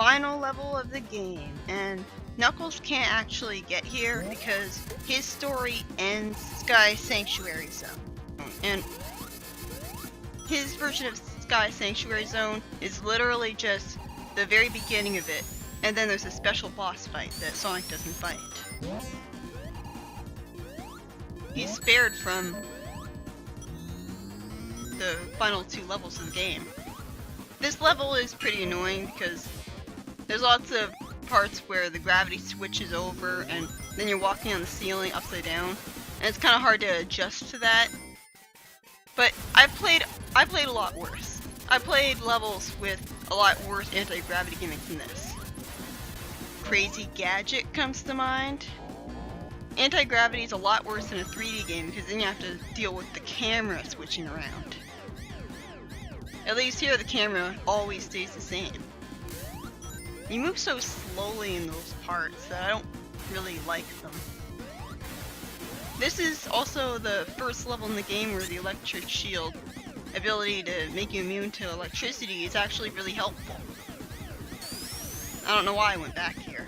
final level of the game, and Knuckles can't actually get here because his story ends Sky Sanctuary Zone. And his version of Sky Sanctuary Zone is literally just the very beginning of it, and then there's a special boss fight that Sonic doesn't fight. He's spared from the final 2 levels of the game. This level is pretty annoying because there's lots of parts where the gravity switches over and then you're walking on the ceiling upside down, and it's kind of hard to adjust to that. But I played a lot worse. I played levels with a lot worse anti-gravity gimmicks than this. Crazy Gadget comes to mind. Anti-gravity is a lot worse than a 3D game because then you have to deal with the camera switching around. At least here the camera always stays the same. You move so slowly in those parts that I don't really like them. This is also the first level in the game where the electric shield ability to make you immune to electricity is actually really helpful. I don't know why I went back here.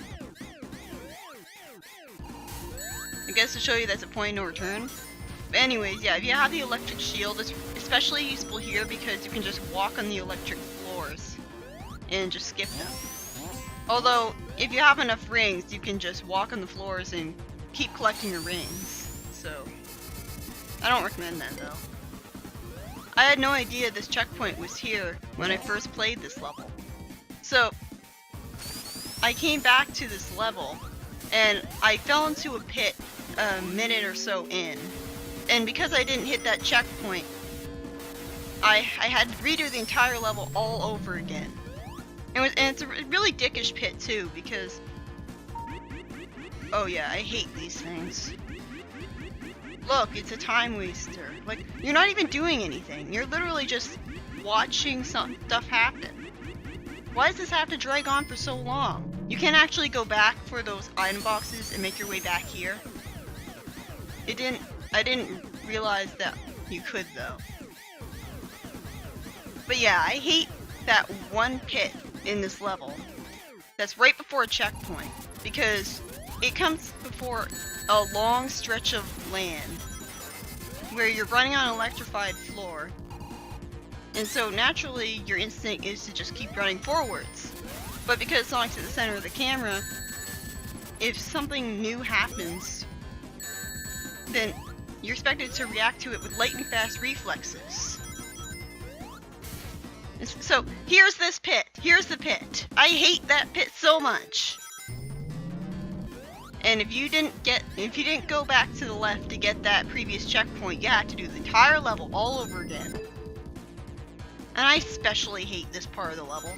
I guess to show you that's a point of no return. But anyways, yeah, if you have the electric shield, it's especially useful here because you can just walk on the electric floors and just skip them. Although, if you have enough rings, you can just walk on the floors and keep collecting your rings. So, I don't recommend that though. I had no idea this checkpoint was here when I first played this level. So, I came back to this level and I fell into a pit a minute or so in. And because I didn't hit that checkpoint, I had to redo the entire level all over again. And it's a really dickish pit too, because... oh yeah, I hate these things. Look, it's a time waster. Like, you're not even doing anything. You're literally just watching some stuff happen. Why does this have to drag on for so long? You can't actually go back for those item boxes and make your way back here. I didn't realize that you could though. But yeah, I hate that one pit in this level that's right before a checkpoint, because it comes before a long stretch of land where you're running on an electrified floor, and so naturally your instinct is to just keep running forwards. But because Sonic's at the center of the camera, if something new happens, then you're expected to react to it with lightning fast reflexes. So here's this pit. Here's the pit. I hate that pit so much. And if you didn't go back to the left to get that previous checkpoint, you had to do the entire level all over again. And I especially hate this part of the level.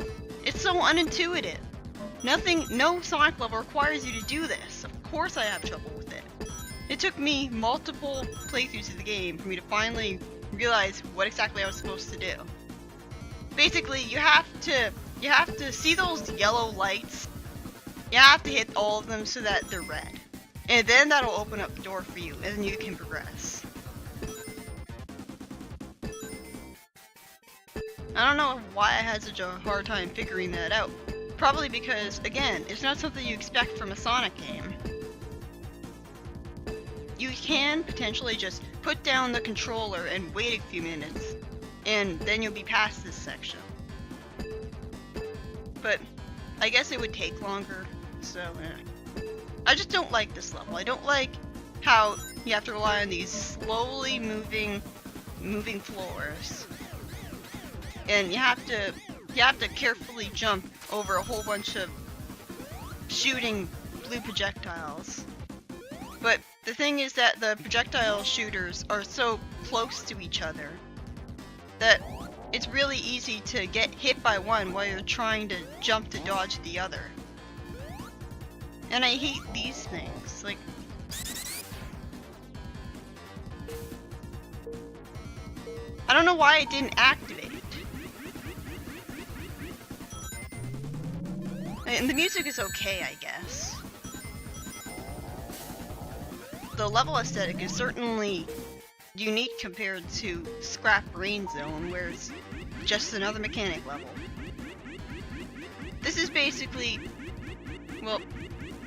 It's so unintuitive. No Sonic level requires you to do this. Of course I have trouble with it. It took me multiple playthroughs of the game for me to finally realize what exactly I was supposed to do. Basically, you have to see those yellow lights. You have to hit all of them so that they're red. And then that'll open up the door for you, and then you can progress. I don't know why I had such a hard time figuring that out. Probably because, again, it's not something you expect from a Sonic game. You can potentially just put down the controller and wait a few minutes, and then you'll be past this section. But I guess it would take longer, so I just don't like this level. I don't like how you have to rely on these slowly moving floors, and you have to carefully jump over a whole bunch of shooting blue projectiles. But the thing is that the projectile shooters are so close to each other that it's really easy to get hit by one while you're trying to jump to dodge the other. And I hate these things. Like, I don't know why it didn't activate. And the music is okay, I guess. The level aesthetic is certainly unique compared to Scrap Brain Zone, where it's just another mechanic level. this is basically, well,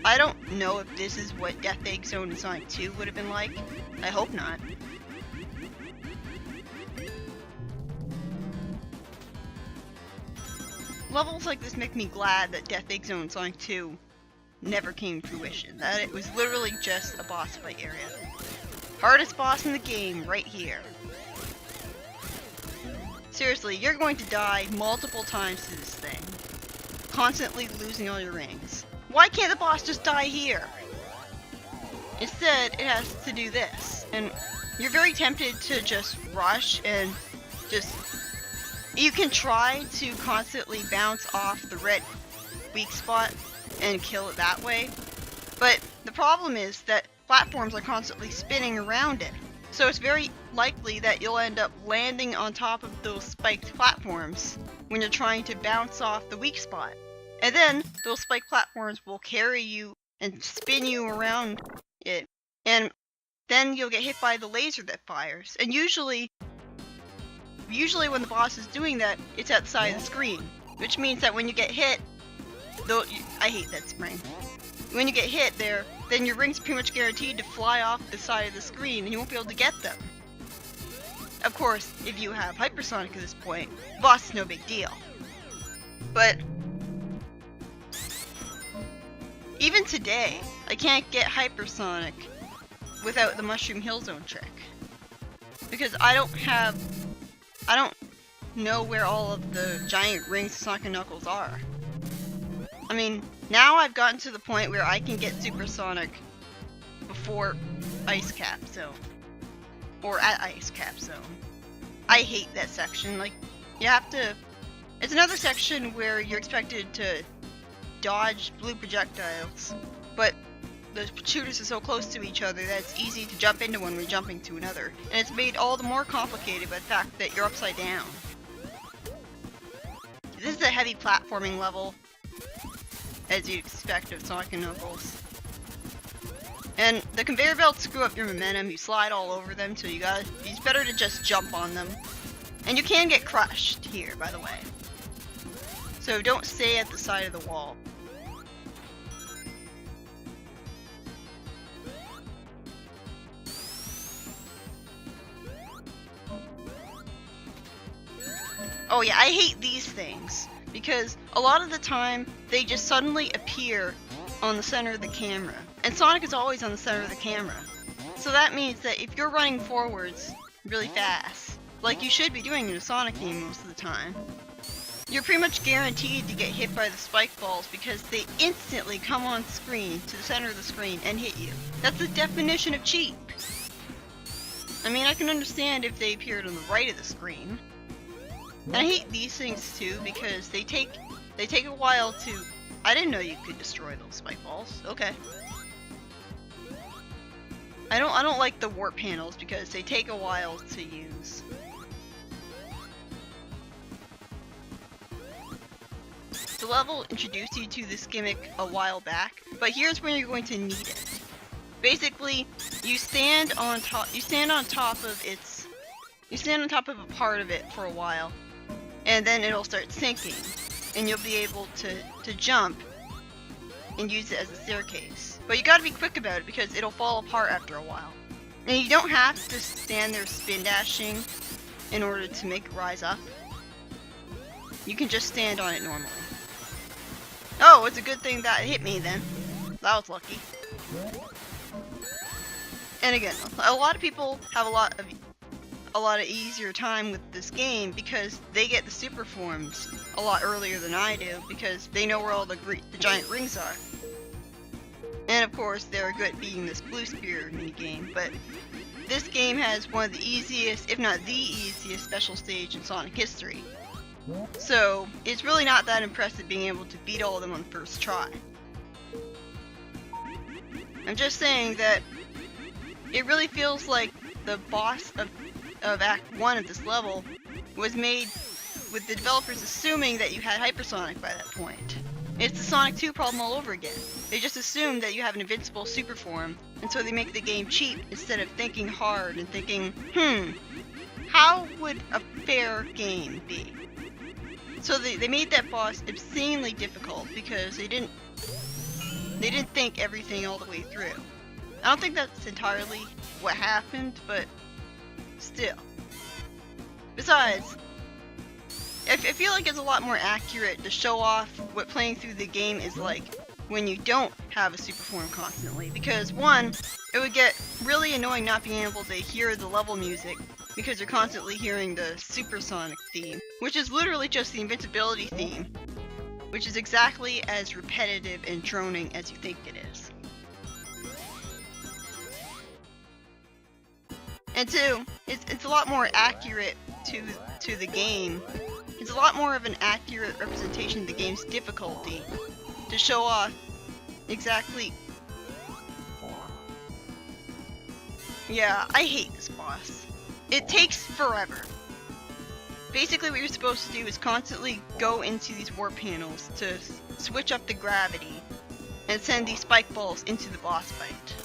I don't know if this is what Death Egg Zone in Sonic 2 would have been like. I hope not. Levels like this make me glad that Death Egg Zone in Sonic 2 never came to fruition. That it was literally just a boss fight area. Hardest boss in the game, right here. Seriously, you're going to die multiple times to this thing. Constantly losing all your rings. Why can't the boss just die here? Instead, it has to do this. And you're very tempted to just rush and just... You can try to constantly bounce off the red weak spot and kill it that way. But the problem is that platforms are constantly spinning around it. So it's very likely that you'll end up landing on top of those spiked platforms when you're trying to bounce off the weak spot. And then those spiked platforms will carry you and spin you around it. And then you'll get hit by the laser that fires. And usually when the boss is doing that, it's at the side of the screen. Which means that when you get hit, though I hate that spring. When you get hit there, then your rings are pretty much guaranteed to fly off the side of the screen and you won't be able to get them. Of course, if you have Hypersonic at this point, the boss is no big deal. But even today, I can't get Hypersonic without the Mushroom Hill Zone trick. Because I don't know where all of the giant rings of Sonic and Knuckles are. I mean, now I've gotten to the point where I can get Supersonic before Ice Cap Zone. Or at Ice Cap Zone. I hate that section. Like, you have to... It's another section where you're expected to dodge blue projectiles, but the shooters are so close to each other that it's easy to jump into one when you're jumping to another. And it's made all the more complicated by the fact that you're upside down. This is a heavy platforming level, as you'd expect of Sonic and Knuckles. And the conveyor belts screw up your momentum, you slide all over them, so it's better to just jump on them. And you can get crushed here, by the way. So don't stay at the side of the wall. Oh yeah, I hate these things, because a lot of the time, they just suddenly appear on the center of the camera. And Sonic is always on the center of the camera. So that means that if you're running forwards really fast, like you should be doing in a Sonic game most of the time, you're pretty much guaranteed to get hit by the spike balls because they instantly come on screen to the center of the screen and hit you. That's the definition of cheap. I mean, I can understand if they appeared on the right of the screen. And I hate these things too because they take a while to... I didn't know you could destroy those spike balls. Okay. I don't like the warp panels because they take a while to use. The level introduced you to this gimmick a while back, but here's when you're going to need it. Basically, you stand on top of a part of it for a while, and then it'll start sinking, and you'll be able to jump and use it as a staircase. But you gotta be quick about it because it'll fall apart after a while. And you don't have to stand there spin dashing in order to make it rise up. You can just stand on it normally. Oh, it's a good thing that hit me then. That was lucky. And again, a lot of people have a lot of easier time with this game because they get the super forms a lot earlier than I do because they know where all the giant rings are. And of course, they're good at beating this Blue Spear minigame, but this game has one of the easiest, if not the easiest, special stage in Sonic history. So, it's really not that impressive being able to beat all of them on the first try. I'm just saying that it really feels like the boss of Act 1 of this level was made with the developers assuming that you had Hypersonic by that point. It's the Sonic 2 problem all over again. They just assume that you have an invincible super form, and so they make the game cheap instead of thinking hard and thinking, how would a fair game be? So they made that boss obscenely difficult because they didn't think everything all the way through. I don't think that's entirely what happened, but still. Besides, I feel like it's a lot more accurate to show off what playing through the game is like when you don't have a super form constantly. Because one, it would get really annoying not being able to hear the level music because you're constantly hearing the supersonic theme, which is literally just the invincibility theme, which is exactly as repetitive and droning as you think it is. And two, it's a lot more accurate to the game. It's a lot more of an accurate representation of the game's difficulty to show off exactly. Yeah, I hate this boss. It takes forever. Basically what you're supposed to do is constantly go into these warp panels to switch up the gravity and send these spike balls into the boss fight.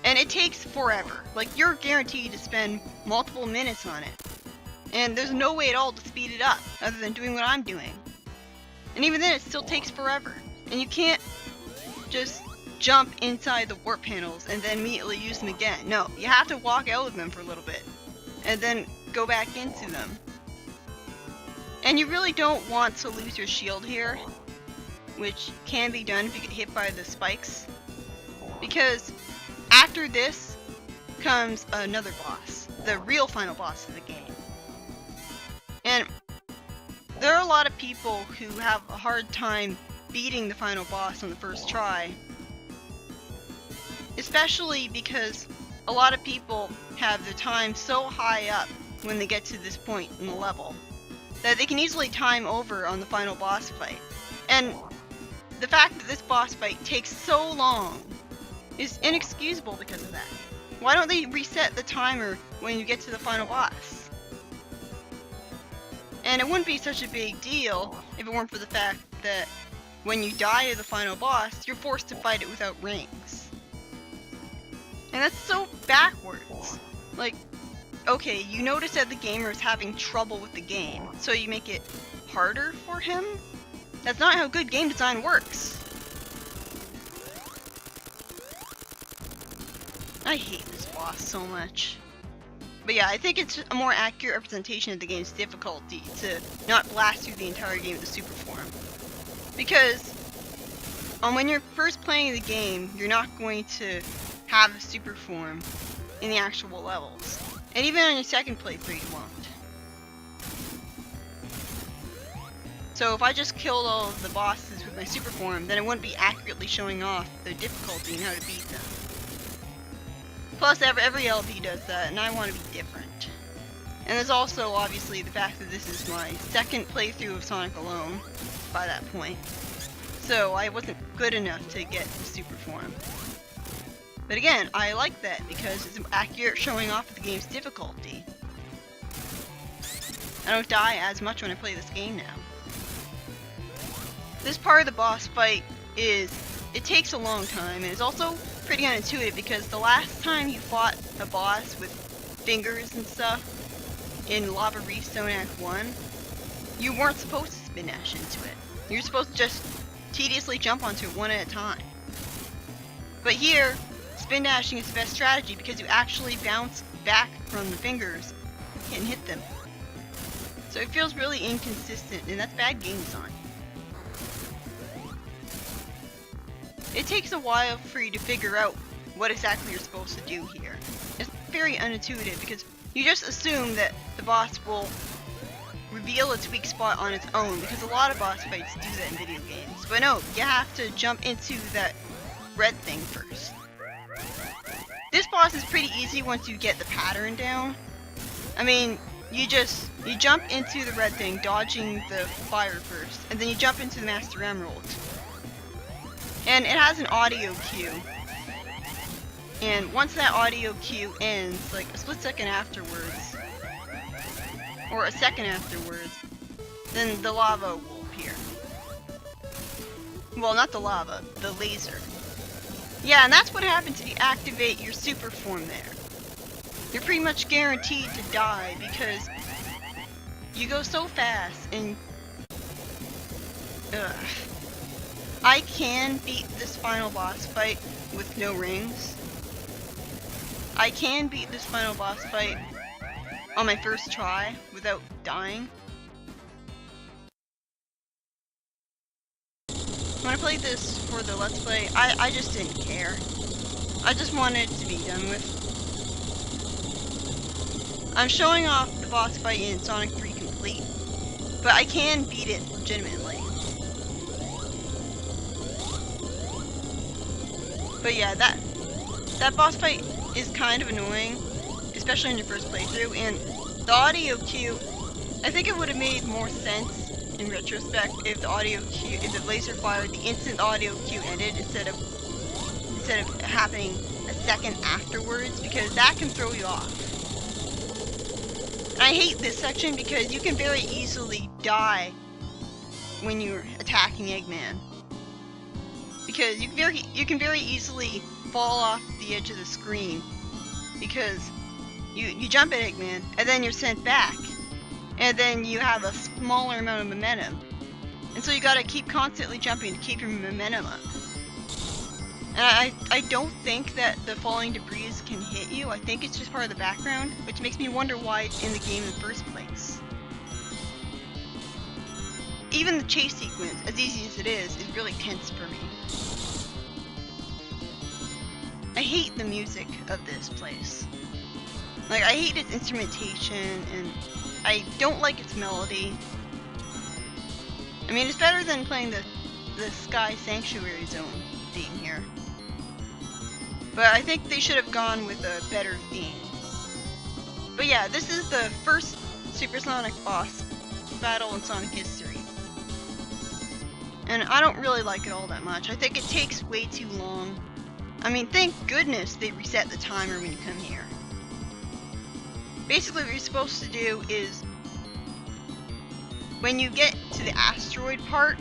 And it takes forever. Like, you're guaranteed to spend multiple minutes on it. And there's no way at all to speed it up other than doing what I'm doing. And even then it still takes forever. And you can't just jump inside the warp panels and then immediately use them again. No, you have to walk out of them for a little bit and then go back into them. And you really don't want to lose your shield here, which can be done if you get hit by the spikes, because after this comes another boss, the real final boss of the game. And there are a lot of people who have a hard time beating the final boss on the first try, especially because a lot of people have their time so high up when they get to this point in the level that they can easily time over on the final boss fight. And the fact that this boss fight takes so long is inexcusable because of that. Why don't they reset the timer when you get to the final boss? And it wouldn't be such a big deal if it weren't for the fact that when you die to the final boss, you're forced to fight it without rings. And that's so backwards. Like, okay, you notice that the gamer is having trouble with the game, so you make it harder for him? That's not how good game design works. I hate this boss so much. But yeah, I think it's a more accurate representation of the game's difficulty to not blast through the entire game with the super form. Because when you're first playing the game, you're not going to have a super form in the actual levels. And even on your second playthrough, you won't. So if I just killed all of the bosses with my super form, then it wouldn't be accurately showing off the difficulty and how to beat them. Plus, every LP does that, and I want to be different. And there's also, obviously, the fact that this is my second playthrough of Sonic Alone by that point. So I wasn't good enough to get the super form. But again, I like that because it's accurate showing off of the game's difficulty. I don't die as much when I play this game now. This part of the boss fight it takes a long time, and it's also pretty unintuitive because the last time you fought a boss with fingers and stuff in Lava Reef Stone Act 1, you weren't supposed to spin dash into it. You're supposed to just tediously jump onto it one at a time. But here, spin dashing is the best strategy because you actually bounce back from the fingers and hit them. So it feels really inconsistent, and that's bad game design. It takes a while for you to figure out what exactly you're supposed to do here. It's very unintuitive because you just assume that the boss will reveal its weak spot on its own, because a lot of boss fights do that in video games. But no, you have to jump into that red thing first. This boss is pretty easy once you get the pattern down. I mean, you jump into the red thing, dodging the fire first, and then you jump into the Master Emerald. And it has an audio cue. And once that audio cue ends, like a split second afterwards, or a second afterwards, then the lava will appear. Well, not the lava, the laser. Yeah, and that's what happens if you activate your super form there. You're pretty much guaranteed to die because You go so fast, and ugh. I can beat this final boss fight with no rings. I can beat this final boss fight on my first try without dying. When I played this for the Let's Play, I just didn't care. I just wanted it to be done with. I'm showing off the boss fight in Sonic 3 Complete, but I can beat it legitimately. But yeah, that boss fight is kind of annoying, especially in your first playthrough, and the audio cue, I think it would have made more sense in retrospect if the audio cue, if the laser fired, the instant audio cue ended instead of happening a second afterwards, because that can throw you off. And I hate this section because you can very easily die when you're attacking Eggman. Because you can very easily fall off the edge of the screen because you jump at Eggman and then you're sent back, and then you have a smaller amount of momentum, and so you gotta keep constantly jumping to keep your momentum up. And I don't think that the falling debris can hit you. I think it's just part of the background, which makes me wonder why it's in the game in the first place. Even the chase sequence, as easy as it is really tense for me. I hate the music of this place. Like, I hate its instrumentation, and I don't like its melody. I mean, it's better than playing the Sky Sanctuary Zone theme here. But I think they should have gone with a better theme. But yeah, this is the first Supersonic boss battle in Sonic history. And I don't really like it all that much. I think it takes way too long. I mean, thank goodness they reset the timer when you come here. Basically what you're supposed to do is, when you get to the asteroid part,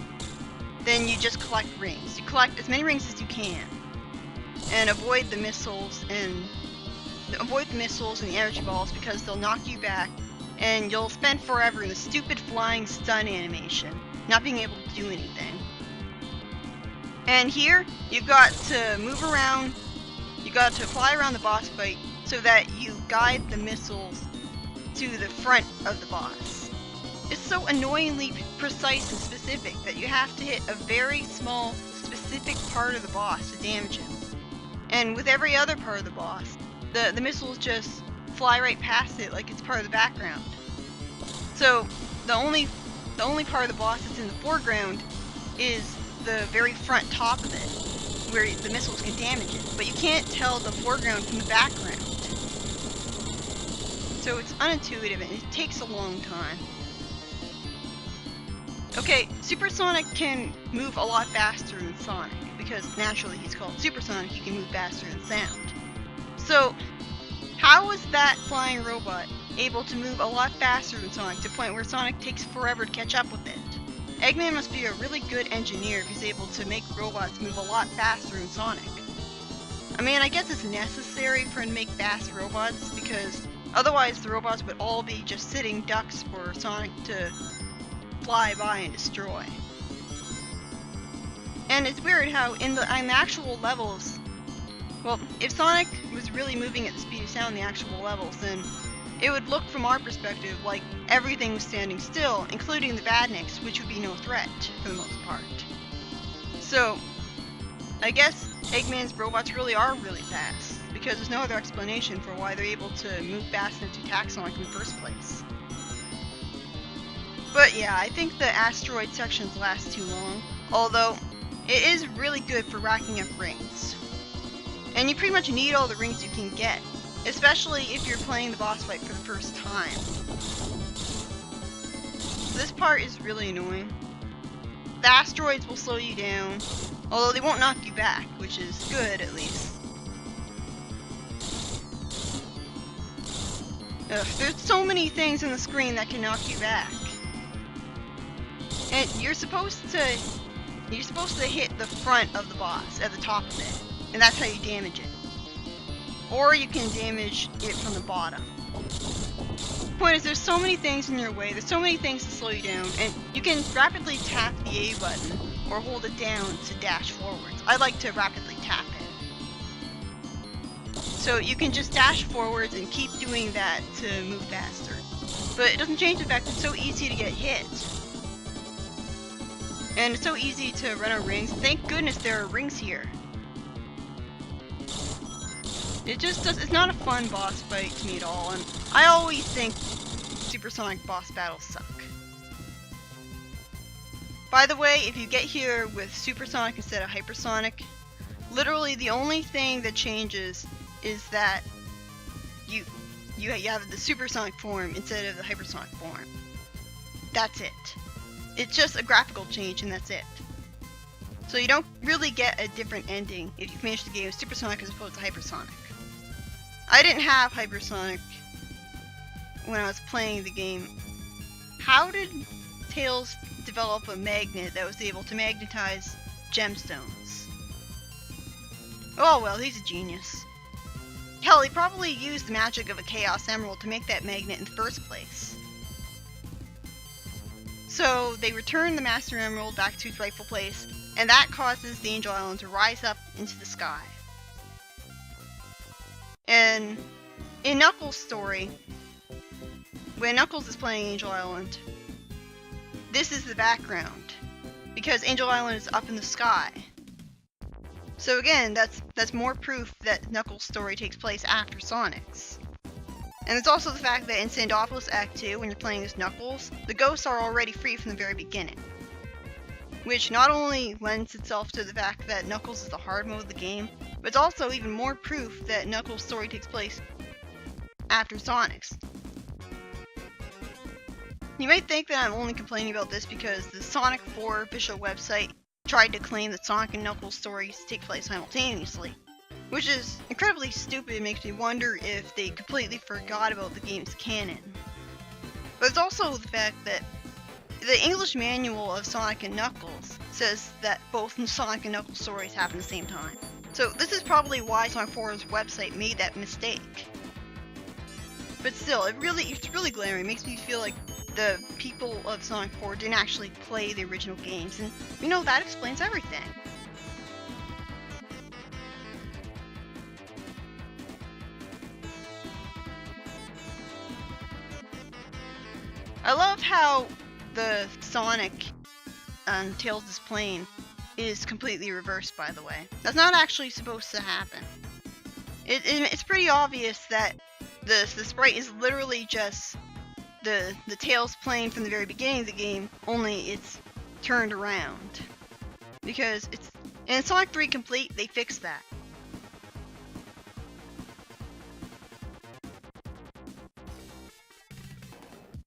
then you just collect rings. You collect as many rings as you can. And avoid the missiles and the energy balls, because they'll knock you back and you'll spend forever in the stupid flying stun animation, not being able to do anything. And here, you've got to move around, you got to fly around the boss fight so that you guide the missiles to the front of the boss. It's so annoyingly precise and specific that you have to hit a very small, specific part of the boss to damage him. And with every other part of the boss, the missiles just fly right past it like it's part of the background. So the only part of the boss that's in the foreground is the very front top of it, where the missiles can damage it. But you can't tell the foreground from the background. So it's unintuitive and it takes a long time. Okay, Supersonic can move a lot faster than Sonic, because naturally he's called Supersonic, he can move faster than sound. So, how was that flying robot able to move a lot faster than Sonic to the point where Sonic takes forever to catch up with it? Eggman must be a really good engineer if he's able to make robots move a lot faster than Sonic. I mean, I guess it's necessary for him to make fast robots, because otherwise the robots would all be just sitting ducks for Sonic to fly by and destroy. And it's weird how in the actual levels, well, if Sonic was really moving at the speed of sound in the actual levels, then it would look from our perspective like everything was standing still, including the Badniks, which would be no threat for the most part. So, I guess Eggman's robots really are really fast, because there's no other explanation for why they're able to move fast enough to attack Sonic in the first place. But yeah, I think the asteroid sections last too long, although it is really good for racking up rings. And you pretty much need all the rings you can get, especially if you're playing the boss fight for the first time. This part is really annoying. The asteroids will slow you down, although they won't knock you back, which is good at least. Ugh, there's so many things on the screen that can knock you back. And you're supposed to hit the front of the boss, at the top of it, and that's how you damage it. Or you can damage it from the bottom. point is there's so many things in your way, there's so many things to slow you down, and you can rapidly tap the A button or hold it down to dash forwards. I like to rapidly tap it. So you can just dash forwards and keep doing that to move faster. But it doesn't change the fact it's so easy to get hit. And it's so easy to run out rings. Thank goodness there are rings here. It's not a fun boss fight to me at all, and I always think Supersonic boss battles suck. By the way, if you get here with Supersonic instead of Hypersonic, literally the only thing that changes is that you have the Supersonic form instead of the Hypersonic form. That's it. It's just a graphical change and that's it. So you don't really get a different ending if you finish the game with Supersonic as opposed to Hypersonic. I didn't have Hypersonic when I was playing the game. How did Tails develop a magnet that was able to magnetize gemstones? Oh well, he's a genius. Hell, he probably used the magic of a Chaos Emerald to make that magnet in the first place. So they return the Master Emerald back to its rightful place, and that causes the Angel Island to rise up into the sky. And in Knuckles' story, when Knuckles is playing Angel Island, this is the background, because Angel Island is up in the sky. So again, that's more proof that Knuckles' story takes place after Sonic's. And it's also the fact that in Sandopolis Act 2, when you're playing as Knuckles, the ghosts are already free from the very beginning. Which not only lends itself to the fact that Knuckles is the hard mode of the game, but it's also even more proof that Knuckles' story takes place after Sonic's. You might think that I'm only complaining about this because the Sonic 4 official website tried to claim that Sonic and Knuckles' stories take place simultaneously, which is incredibly stupid and makes me wonder if they completely forgot about the game's canon. But it's also the fact that the English manual of Sonic and Knuckles says that both Sonic and Knuckles stories happen at the same time. So this is probably why Sonic 4's website made that mistake. But still, it's really glaring. It makes me feel like the people of Sonic 4 didn't actually play the original games, and you know, that explains everything. I love how the Sonic on Tails' plane is completely reversed, by the way. That's not actually supposed to happen. It's pretty obvious that the sprite is literally just the Tails plane from the very beginning of the game, only it's turned around. Because in Sonic 3 Complete, they fixed that.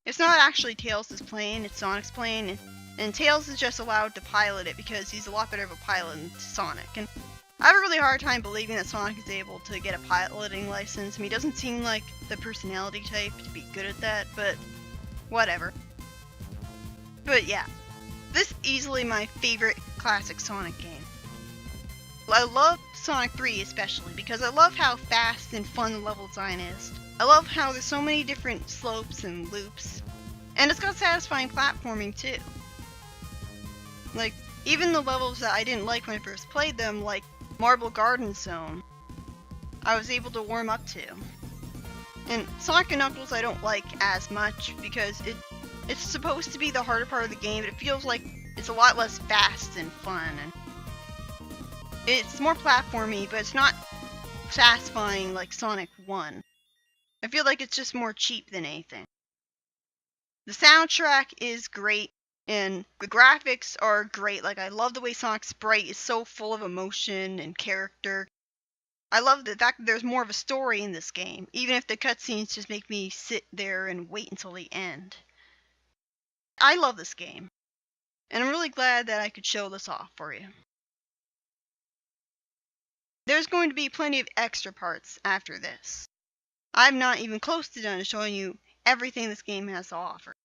It's not actually Tails' plane, it's Sonic's plane, and Tails is just allowed to pilot it because he's a lot better of a pilot than Sonic. And I have a really hard time believing that Sonic is able to get a piloting license. I mean, he doesn't seem like the personality type to be good at that, but whatever. But yeah, this is easily my favorite classic Sonic game. I love Sonic 3 especially because I love how fast and fun the level design is. I love how there's so many different slopes and loops, and it's got satisfying platforming too. Like, even the levels that I didn't like when I first played them, like Marble Garden Zone, I was able to warm up to. And Sonic and Knuckles I don't like as much because it's supposed to be the harder part of the game, but it feels like it's a lot less fast and fun. And it's more platformy, but it's not satisfying like Sonic 1. I feel like it's just more cheap than anything. The soundtrack is great, and the graphics are great. Like, I love the way Sonic's sprite is so full of emotion and character. I love the fact that there's more of a story in this game, even if the cutscenes just make me sit there and wait until the end. I love this game, and I'm really glad that I could show this off for you. There's going to be plenty of extra parts after this. I'm not even close to done showing you everything this game has to offer.